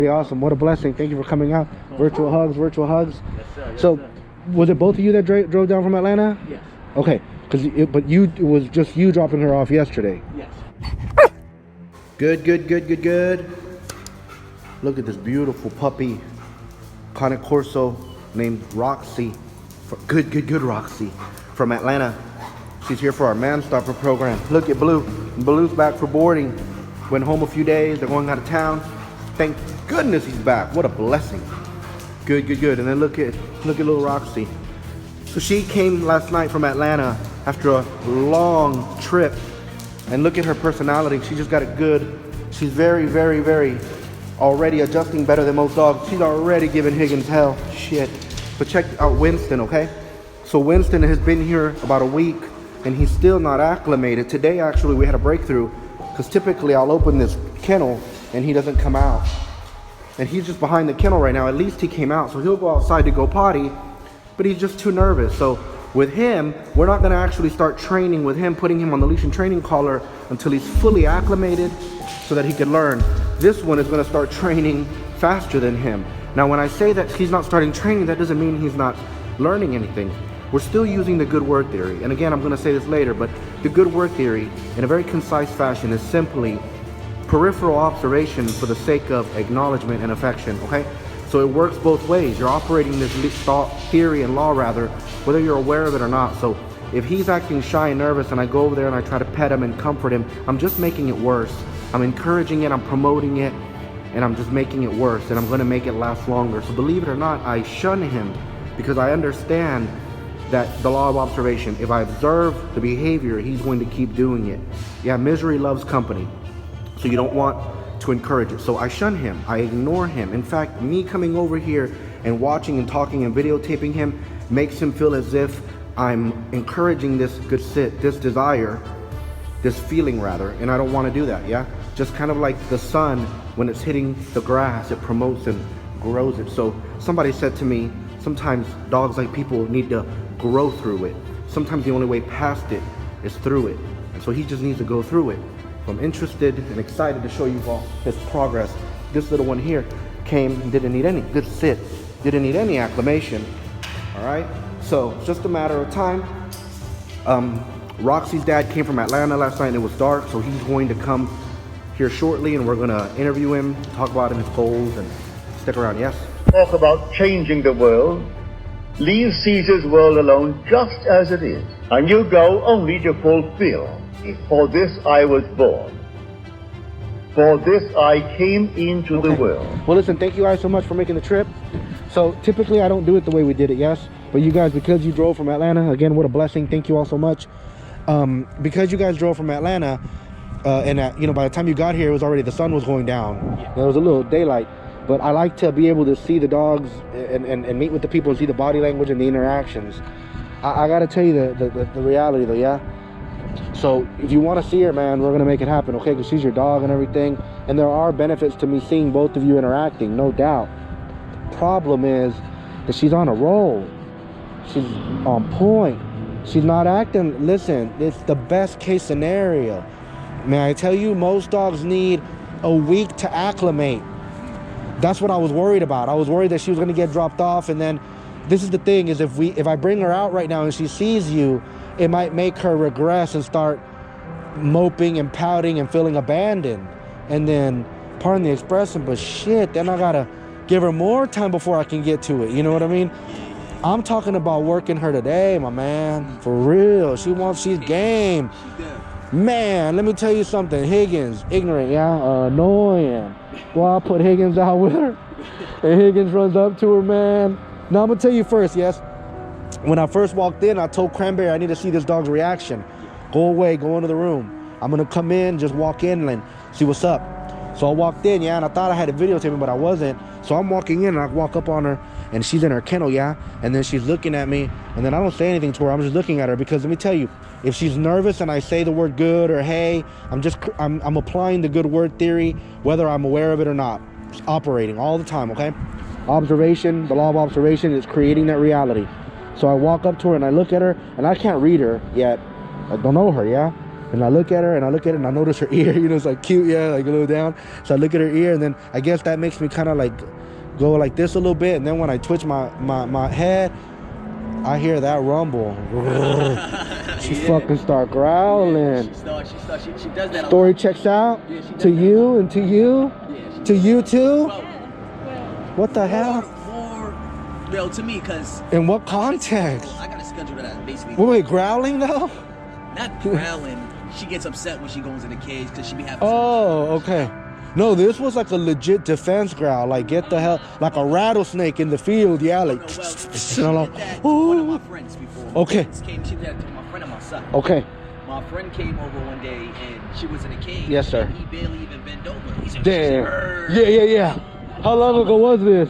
Awesome. What a blessing. Thank you for coming out. Virtual hugs, virtual hugs. Yes, sir. Yes, So, sir. was it both of you that drove down from Atlanta? Yes. Okay. But it was just you dropping her off yesterday. Yes. Good, good, good, good, good. Look at this beautiful puppy, Corso, named Roxy. Good, Roxy, from Atlanta. She's here for our Manstopper program. Look at Blue. Blue's back for boarding. Went home a few days. They're going out of town. Thank goodness he's back. What a blessing. Good. And then look at little Roxy. So she came last night from Atlanta after a long trip. And look at her personality. She just got it good. She's very already adjusting better than most dogs. She's already giving Higgins hell. Shit. But check out Winston, okay? So Winston has been here about a week and he's still not acclimated. Today, actually, we had a breakthrough because typically I'll open this kennel and he doesn't come out. And he's just behind the kennel right now. At least he came out. So he'll go outside to go potty, but he's just too nervous. So with him, we're not gonna actually start training with him, putting him on the leash and training collar until he's fully acclimated so that he can learn. This one is gonna start training faster than him. Now, when I say that he's not starting training, that doesn't mean he's not learning anything. We're still using the good word theory. And again, I'm gonna say this later, but the good word theory in a very concise fashion is simply peripheral observation for the sake of acknowledgement and affection, okay? So it works both ways. You're operating this thought, theory and law rather, whether you're aware of it or not. So if he's acting shy and nervous and I go over there and I try to pet him and comfort him, I'm just making it worse. I'm encouraging it, I'm promoting it, and I'm just making it worse, and I'm gonna make it last longer. So believe it or not, I shun him because I understand that the law of observation, if I observe the behavior, he's going to keep doing it. Yeah, misery loves company. So you don't want to encourage it. So I shun him, I ignore him. In fact, me coming over here and watching and talking and videotaping him makes him feel as if I'm encouraging this good sit, this desire, this feeling rather, and I don't want to do that, yeah? Just kind of like the sun, when it's hitting the grass, it promotes and grows it. So somebody said to me, sometimes dogs like people need to grow through it. Sometimes the only way past it is through it. And so he just needs to go through it. So I'm interested and excited to show you all his progress. This little one here came and didn't need any good sit, didn't need any acclimation. All right, so it's just a matter of time. Roxy's dad came from Atlanta last night and it was dark, so he's going to come here shortly and we're gonna interview him, talk about his goals, and stick around, yes? Talk about changing the world. Leave Caesar's world alone just as it is, and you go only to fulfill. For this I was born. For this I came into the world. Well, listen, thank you guys so much for making the trip. So typically I don't do it the way we did it, yes? But you guys, because you drove from Atlanta, again, what a blessing. Thank you all so much. Because you guys drove from Atlanta, you know, by the time you got here, it was already, the sun was going down. Yeah. There was a little daylight. But I like to be able to see the dogs and meet with the people and see the body language and the interactions. I gotta tell you the reality though, yeah? So if you want to see her, man, we're gonna make it happen, okay? Because she's your dog and everything, and there are benefits to me seeing both of you interacting, no doubt. The problem is that she's on a roll. She's on point. She's not acting. Listen, it's the best case scenario. May I tell you, most dogs need a week to acclimate. That's what I was worried about. I was worried that she was gonna get dropped off, and then this is the thing, is if I bring her out right now and she sees you, it might make her regress and start moping and pouting and feeling abandoned. And then, pardon the expression, but shit, then I gotta give her more time before I can get to it. You know what I mean? I'm talking about working her today, my man. For real. She's game. Man, let me tell you something. Higgins, ignorant, yeah? Annoying. Well, I put Higgins out with her. And Higgins runs up to her, man. Now, I'm gonna tell you first, yes? When I first walked in, I told Cranberry I need to see this dog's reaction. Go away, go into the room. I'm gonna come in, just walk in and see what's up. So I walked in, yeah, and I thought I had a videotape, but I wasn't. So I'm walking in and I walk up on her and she's in her kennel, yeah? And then she's looking at me and then I don't say anything to her. I'm just looking at her because let me tell you, if she's nervous and I say the word good or hey, I'm applying the good word theory, whether I'm aware of it or not. It's operating all the time, okay? Observation, the law of observation is creating that reality. So I walk up to her and I look at her and I can't read her yet. I don't know her, yeah? And I look at her and I look at it and I notice her ear, you know, it's like cute, yeah, like a little down. So I look at her ear and then I guess that makes me kind of like go like this a little bit. And then when I twitch my head, I hear that rumble. She fucking start growling. She does that. Story checks out to you and to you, to you too. What the hell? Well, to me, because in what context? I got a schedule that basically. Wait, growling though? Not growling. She gets upset when she goes in the cage because she be having. Oh, okay. No, this was like a legit defense growl. Like, get the hell, like a rattlesnake in the field. Yeah, like. One of my friends before. Okay. She did that to my friend and my son. Okay. My friend came over one day and she was in a cage. Yes, sir. And he barely even bent over. He said, damn. Yeah. How long ago was this?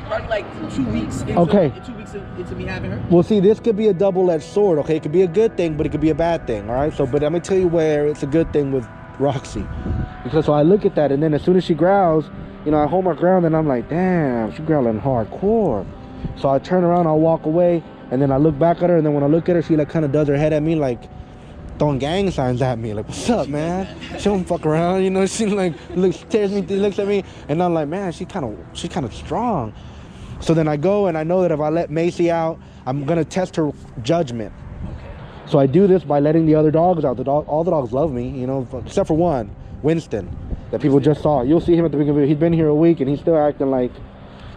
Probably like 2 weeks. Okay. 2 weeks into me having her. Well, see, this could be a double-edged sword. Okay, it could be a good thing, but it could be a bad thing. All right. So, but I'm gonna tell you where it's a good thing with Roxy, because so I look at that, and then as soon as she growls, you know, I hold my ground, and I'm like, damn, she's growling hardcore. So I turn around, I'll walk away, and then I look back at her, and then when I look at her, she like kind of does her head at me, like throwing gang signs at me, like, what's up, man? She don't fuck around, you know. She like looks at me, and I'm like, man, she's kind of strong. So then I go, and I know that if I let Macy out, I'm gonna test her judgment. So I do this by letting the other dogs out. All the dogs love me, you know, except for one, Winston, that people just saw. You'll see him at the beginning of the video. He's been here a week, and he's still acting like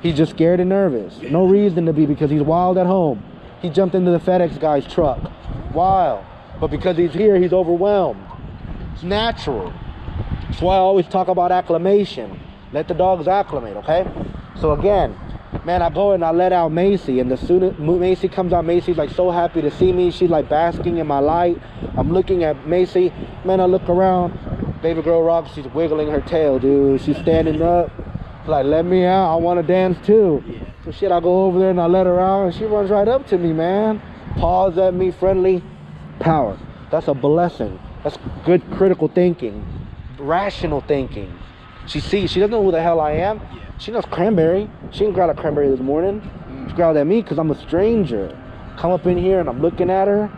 he's just scared and nervous. No reason to be, because he's wild at home. He jumped into the FedEx guy's truck. Wild. But because he's here, he's overwhelmed. It's natural. That's why I always talk about acclimation. Let the dogs acclimate, okay? So again, man, I go and I let out Macy, and as soon as Macy comes out, Macy's like so happy to see me. She's like basking in my light. I'm looking at Macy. Man, I look around. Baby girl Roxy's wiggling her tail, dude. She's standing up. Like, let me out. I want to dance too. So shit, I go over there and I let her out, and she runs right up to me, man. Paws at me, friendly. Power. That's a blessing. That's good critical thinking. Rational thinking. She doesn't know who the hell I am. She knows cranberry. She didn't growl at cranberry this morning. She growled at me because I'm a stranger. Come up in here and I'm looking at her.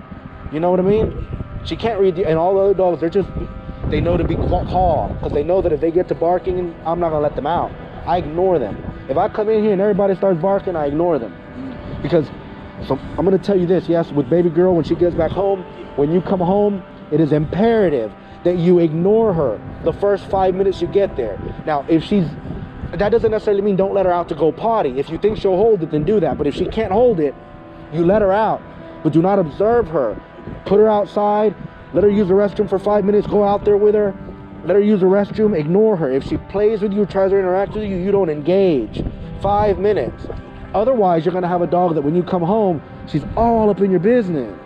You know what I mean? She can't read and all the other dogs, they know to be calm, because they know that if they get to barking, I'm not gonna let them out. I ignore them. If I come in here and everybody starts barking, I ignore them. Because, so I'm gonna tell you this, yes, with baby girl, when she gets back home, when you come home, it is imperative that you ignore her the first 5 minutes you get there. Now, that doesn't necessarily mean don't let her out to go potty. If you think she'll hold it, then do that. But if she can't hold it, you let her out. But do not observe her. Put her outside. Let her use the restroom for 5 minutes. Go out there with her. Let her use the restroom. Ignore her. If she plays with you, tries to interact with you, you don't engage. 5 minutes. Otherwise, you're going to have a dog that when you come home, she's all up in your business.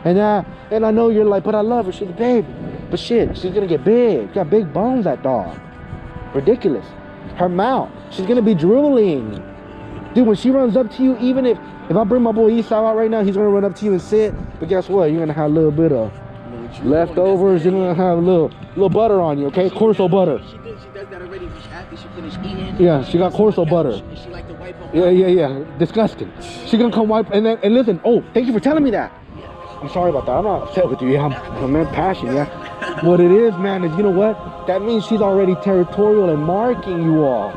And I know you're like, but I love her. She's a baby. But shit, she's going to get big. She got big bones, that dog. Ridiculous. Her mouth, she's gonna be drooling. Dude, when she runs up to you, even if I bring my boy Esau out right now, he's gonna run up to you and sit. But guess what? You're gonna have a little bit of leftovers. You're gonna have a little butter on you, okay? Corso butter. She does that already after she finished eating. Yeah, she got Corso butter. And she like to wipe up. Yeah. Disgusting. She's gonna come wipe and listen. Oh, thank you for telling me that. I'm sorry about that. I'm not upset with you. Yeah, I'm in passion. Yeah. What it is, man, is, you know what? That means she's already territorial and marking you all.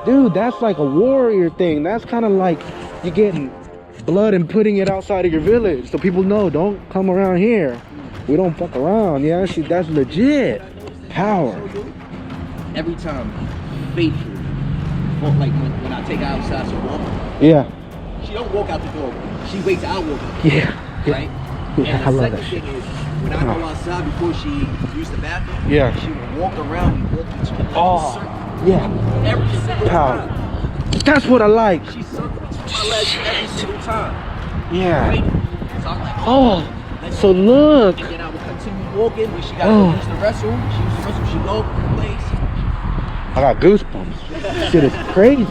Dude, that's like a warrior thing. That's kind of like you getting blood and putting it outside of your village, so people know, don't come around here. We don't fuck around. Yeah, that's legit power. Every time, faithful. Well, like when I take her outside to walk. Yeah. She don't walk out the door. She waits. I'll walk out. Yeah. Right. Yeah, and I the love that second shit. thing is, when I go outside before she used the bathroom, yeah, she would walk around and walk into the circle. Yeah. Every single time. time. That's what I like. She circled my legs every single time. Yeah. So I'm like, so look. And then I would continue walking when she got to use the restroom. She used the restroom, she go place. I got goosebumps. Shit is crazy.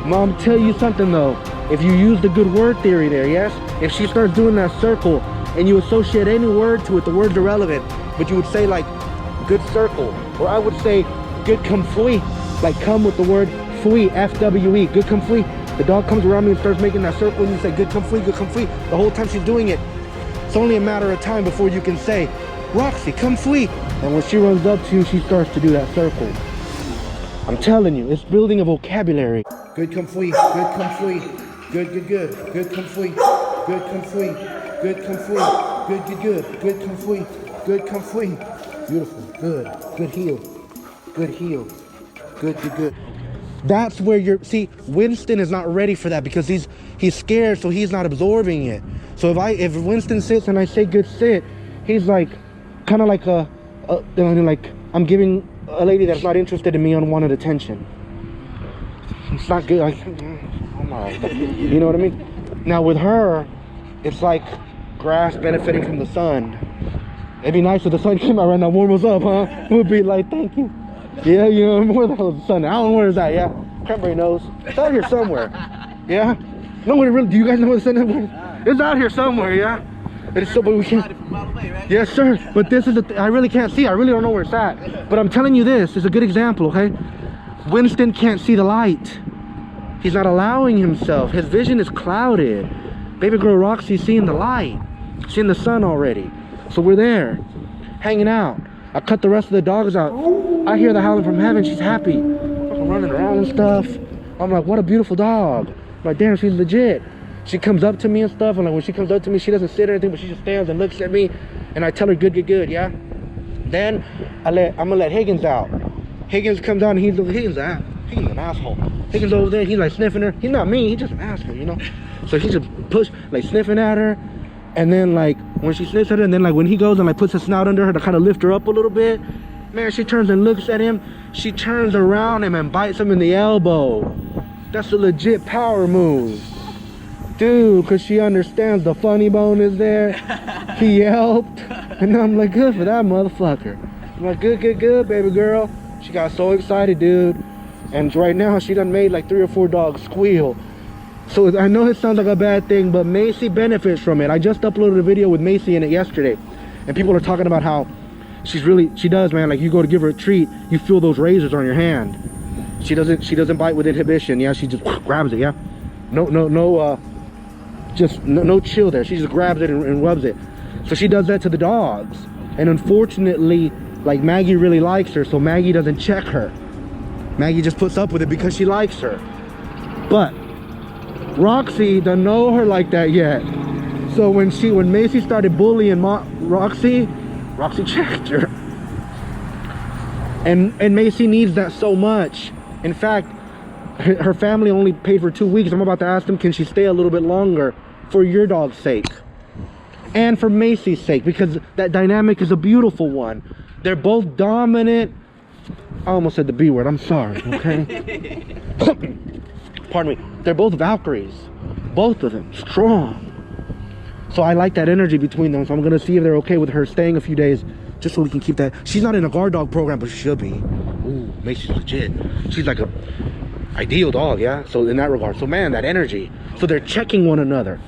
Mom, tell you something though. If you use the good word theory there, yes? If she starts doing that circle and you associate any word to it, the word's irrelevant, but you would say like good circle, or I would say good come fui, like come with the word fui, F-W-E, good come fui. The dog comes around me and starts making that circle and you say good come fui, the whole time she's doing it, It's only a matter of time before you can say, Roxy, come flee. And when she runs up to you, she starts to do that circle. I'm telling you, it's building a vocabulary. Good, come flee. Good, come flee. Good, good, good. Good, come flee. Good, come flee. Good, come flee. Good, good, good. Good, come flee. Good, come flee. Beautiful. Good. Good heel. Good heel. Good, good, good. That's where you're, see, Winston is not ready for that because he's scared, so he's not absorbing it. So if Winston sits and I say good sit, he's like, kind of like like I'm giving a lady that's not interested in me unwanted attention. It's not good. Like, I'm all right. You know what I mean? Now with her, it's like grass benefiting from the sun. It'd be nice if the sun came out right now, warm us up, huh? It would be like, thank you. Yeah, you know, where the hell is the sun? I don't know where is that, yeah? Cranberry nose. It's out here somewhere. Yeah? No, really, do you guys know where the sun is? It's out here somewhere, yeah? It's so, but we can't. Yes, sir. But this is I really can't see. I really don't know where it's at. But I'm telling you this is a good example, okay? Winston can't see the light. He's not allowing himself. His vision is clouded. Baby girl Roxy's seeing the light. Seeing the sun already. So we're there, hanging out. I cut the rest of the dogs out. I hear the howling from heaven. She's happy. I'm running around and stuff. I'm like, what a beautiful dog. I'm like, damn, she's legit. She comes up to me and stuff, and like when she comes up to me, she doesn't sit or anything, but she just stands and looks at me, and I tell her good, good, good, yeah? Then I'm gonna let Higgins out. Higgins comes out and Higgins an asshole. Higgins over there, he's like sniffing her. He's not mean, he's just an asshole, you know? So he just like sniffing at her, and then like when she sniffs at her, and then like when he goes and like puts his snout under her to kind of lift her up a little bit, man, she turns and looks at him. She turns around him and bites him in the elbow. That's a legit power move. Dude, because she understands the funny bone is there. He helped. And I'm like, good for that motherfucker. I'm like, good, good, good, baby girl. She got so excited, dude. And right now, she done made like 3 or 4 dogs squeal. So I know it sounds like a bad thing, but Macy benefits from it. I just uploaded a video with Macy in it yesterday. And people are talking about how she does, man. Like you go to give her a treat, you feel those razors on your hand. She doesn't bite with inhibition. Yeah, she just grabs it, yeah. No chill there. She just grabs it and rubs it. So she does that to the dogs. And unfortunately, like Maggie really likes her, so Maggie doesn't check her. Maggie just puts up with it because she likes her. But Roxy doesn't know her like that yet. So when Macy started bullying Roxy checked her. And Macy needs that so much. In fact, her family only paid for 2 weeks. I'm about to ask them, can she stay a little bit longer for your dog's sake and for Macy's sake, because that dynamic is a beautiful one. They're both dominant. I almost said the B word, I'm sorry, okay? Pardon me. They're both Valkyries, both of them strong. So I like that energy between them. So I'm gonna see if they're okay with her staying a few days, just so we can keep that. She's not in a guard dog program, but she should be. Ooh, Macy's legit. She's like a ideal dog, yeah? So in that regard, so man, that energy. So they're checking one another,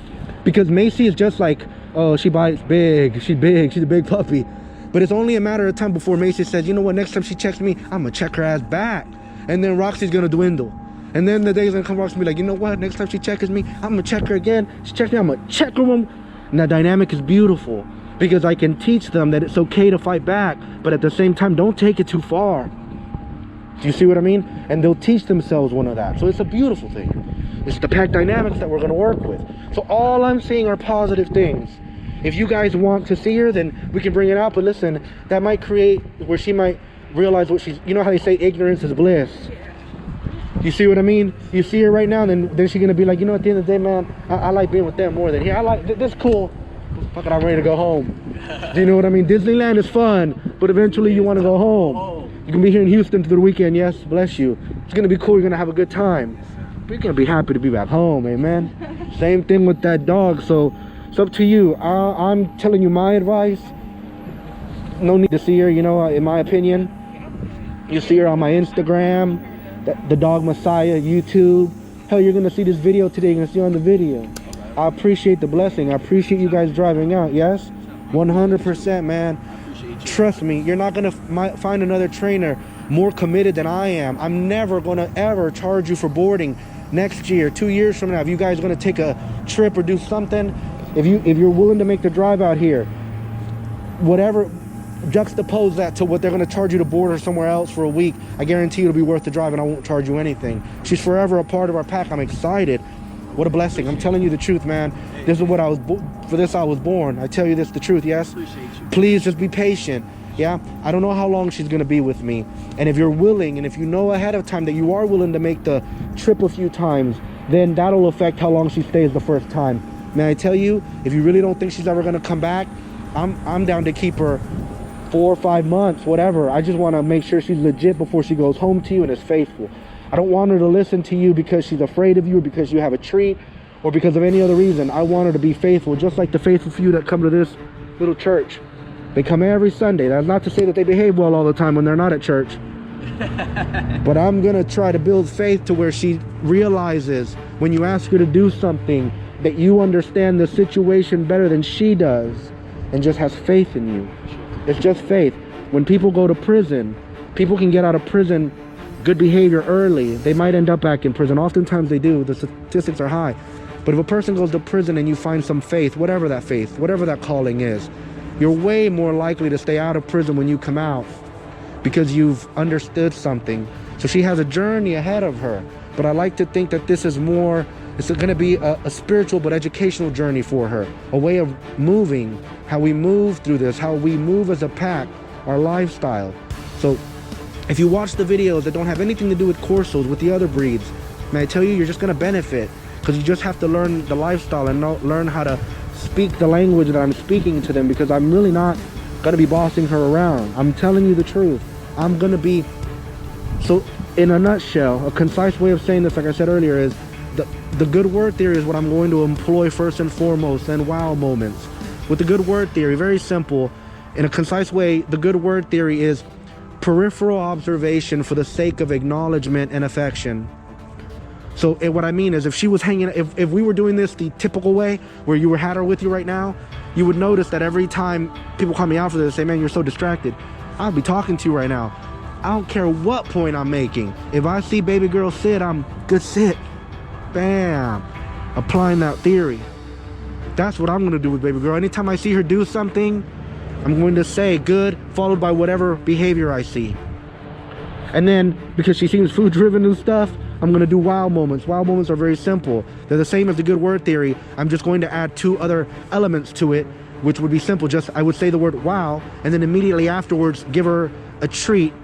because Macy is just like, oh, she bites big, she's a big puppy. But it's only a matter of time before Macy says, you know what, next time she checks me, I'm gonna check her ass back. And then Roxy's gonna dwindle. And then the day's gonna come, Roxy be like, you know what, next time she checks me, I'm gonna check her again. She checks me, I'm gonna check her. And that dynamic is beautiful, because I can teach them that it's okay to fight back, but at the same time, don't take it too far. Do you see what I mean? And they'll teach themselves one of that. So it's a beautiful thing. It's the pack dynamics that we're going to work with. So all I'm seeing are positive things. If you guys want to see her, then we can bring it out. But listen, that might create where she might realize what she's, you know how they say ignorance is bliss. You see what I mean? You see her right now, then she's going to be like, you know, at the end of the day, man, I like being with them more than here. I like, this cool. Fuck it, I'm ready to go home. Do you know what I mean? Disneyland is fun, but eventually you want to go home. You can be here in Houston for the weekend, yes, bless you. It's going to be cool, you're going to have a good time. But you're going to be happy to be back home, amen? Same thing with that dog, so it's up to you. I'm telling you my advice. No need to see her, you know, in my opinion. You see her on my Instagram, the Dog Messiah YouTube. Hell, you're going to see this video today, you're going to see her on the video. I appreciate the blessing. I appreciate you guys driving out, yes? 100%, man. Trust me, you're not gonna find another trainer more committed than I am. I'm never gonna ever charge you for boarding next year, 2 years from now. If you guys are gonna take a trip or do something, If you're willing to make the drive out here, whatever, juxtapose that to what they're going to charge you to board her somewhere else for a week. I guarantee you it'll be worth the drive, and I won't charge you anything. She's forever a part of our pack. I'm excited. What a blessing. I'm telling you the truth, man. This is what I was for this I was born. I tell you this the truth, yes? Please just be patient. Yeah, I don't know how long she's going to be with me. And if you're willing, and if you know ahead of time that you are willing to make the trip a few times, then that'll affect how long she stays the first time. May I tell you, if you really don't think she's ever going to come back, I'm down to keep her 4 or 5 months, whatever. I just want to make sure she's legit before she goes home to you and is faithful. I don't want her to listen to you because she's afraid of you, or because you have a treat, or because of any other reason. I want her to be faithful, just like the faithful few that come to this little church. They come every Sunday. That's not to say that they behave well all the time when they're not at church. But I'm going to try to build faith to where she realizes when you ask her to do something that you understand the situation better than she does, and just has faith in you. It's just faith. When people go to prison, people can get out of prison good behavior early. They might end up back in prison. Oftentimes they do. The statistics are high. But if a person goes to prison and you find some faith, whatever that calling is, you're way more likely to stay out of prison when you come out, because you've understood something. So she has a journey ahead of her. But I like to think that this is more, it's going to be a spiritual but educational journey for her. A way of moving, how we move through this, how we move as a pack, our lifestyle. So if you watch the videos that don't have anything to do with Corsos, with the other breeds, may I tell you, you're just going to benefit, because you just have to learn the lifestyle and learn how to speak the language that I'm speaking to them, because I'm really not going to be bossing her around. I'm telling you the truth. I'm going to be, so in a nutshell, a concise way of saying this, like I said earlier, is the good word theory is what I'm going to employ first and foremost, and wow moments. With the good word theory, very simple, in a concise way, the good word theory is peripheral observation for the sake of acknowledgement and affection. So what I mean is, if she was hanging, if we were doing this the typical way, where you had her with you right now, you would notice that every time people call me out for this, say, man, you're so distracted, I'll be talking to you right now. I don't care what point I'm making. If I see baby girl sit, I'm good sit. Bam. Applying that theory. That's what I'm going to do with baby girl. Anytime I see her do something, I'm going to say good, followed by whatever behavior I see. And then, because she seems food driven and stuff, I'm going to do wow moments. Wow moments are very simple. They're the same as the good word theory. I'm just going to add 2 other elements to it, which would be simple. Just, I would say the word wow, and then immediately afterwards give her a treat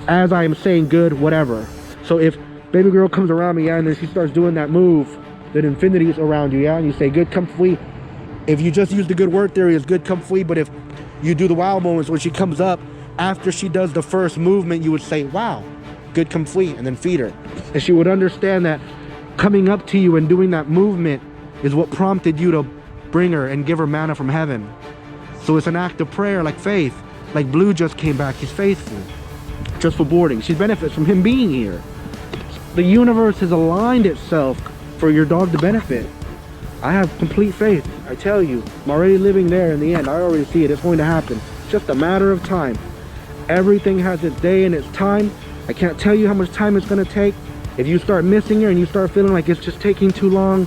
as I am saying good whatever. So if baby girl comes around me, yeah, and then she starts doing that move, that infinity is around you, yeah, and you say good come fui. If you just use the good word theory, it's good come fui. But if you do the wow moments, when she comes up, after she does the first movement, you would say wow, good come fui, and then feed her. And she would understand that coming up to you and doing that movement is what prompted you to bring her and give her manna from heaven. So it's an act of prayer, like faith. Like Blue just came back, he's faithful just for boarding. She benefits from him being here. The universe has aligned itself for your dog to benefit. I have complete faith. I tell you, I'm already living there in the end. I already see it. It's going to happen. It's just a matter of time. Everything has its day and its time. I can't tell you how much time it's going to take. If you start missing her and you start feeling like it's just taking too long,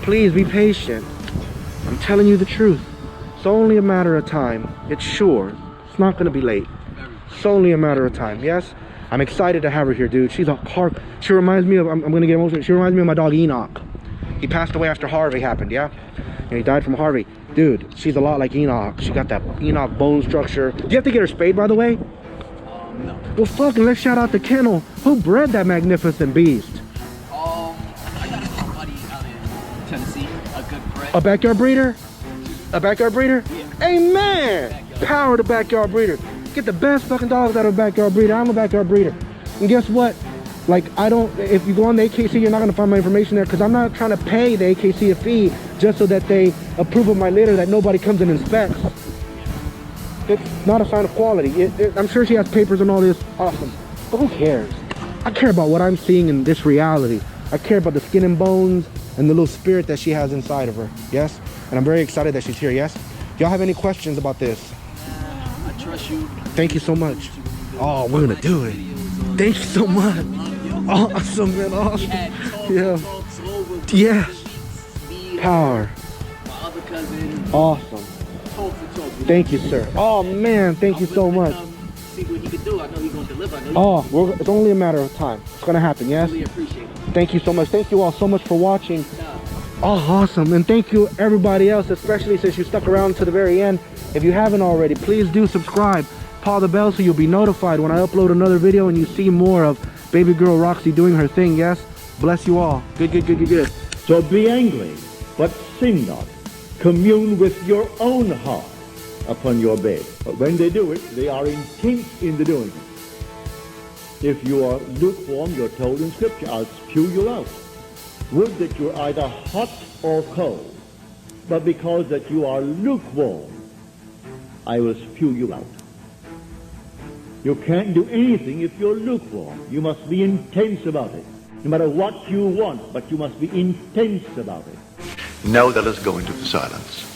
please be patient. I'm telling you the truth. It's only a matter of time. It's sure. It's not going to be late. It's only a matter of time. Yes? I'm excited to have her here, dude. She's a park. She reminds me of, I'm going to get emotional. She reminds me of my dog Enoch. He passed away after Harvey happened, yeah? And he died from Harvey. Dude, she's a lot like Enoch. She got that Enoch bone structure. Do you have to get her spayed, by the way? No. Well, fucking let's shout out the kennel. Who bred that magnificent beast? I got a buddy out in Tennessee, a good bred. A backyard breeder? A backyard breeder? Yeah. Amen! Backyard. Power to backyard breeder. Get the best fucking dogs out of a backyard breeder. I'm a backyard breeder. And guess what? Like, if you go on the AKC, you're not going to find my information there, because I'm not trying to pay the AKC a fee just so that they approve of my litter that nobody comes and inspects. It's not a sign of quality. I'm sure she has papers and all this. Awesome. But who cares? I care about what I'm seeing in this reality. I care about the skin and bones and the little spirit that she has inside of her. Yes? And I'm very excited that she's here. Yes? Y'all have any questions about this? I trust you. Thank you so much. Oh, we're going to do it. Thank you so much. Awesome, man. Awesome. Yeah. Yeah. power. My other cousin. Awesome. Talk for talk. Thank you, sir. Oh man, thank you so much. See what he can do. I know he's gonna deliver. I know It's only a matter of time. It's gonna happen, yes? really appreciate it. Thank you so much. Thank you all so much for watching. Oh, awesome. And thank you everybody else, especially since you stuck around to the very end. If you haven't already, please do subscribe. Paw the bell so you'll be notified when I upload another video and you see more of baby girl Roxy doing her thing, yes? Bless you all. Good. So be angry, but sin not. Commune with your own heart upon your bed. But when they do it, they are intense in the doing it. If you are lukewarm, you're told in Scripture, I'll spew you out. Would that you're either hot or cold. But because that you are lukewarm, I will spew you out. You can't do anything if you're lukewarm. You must be intense about it. No matter what you want, but you must be intense about it. Now let us go into the silence.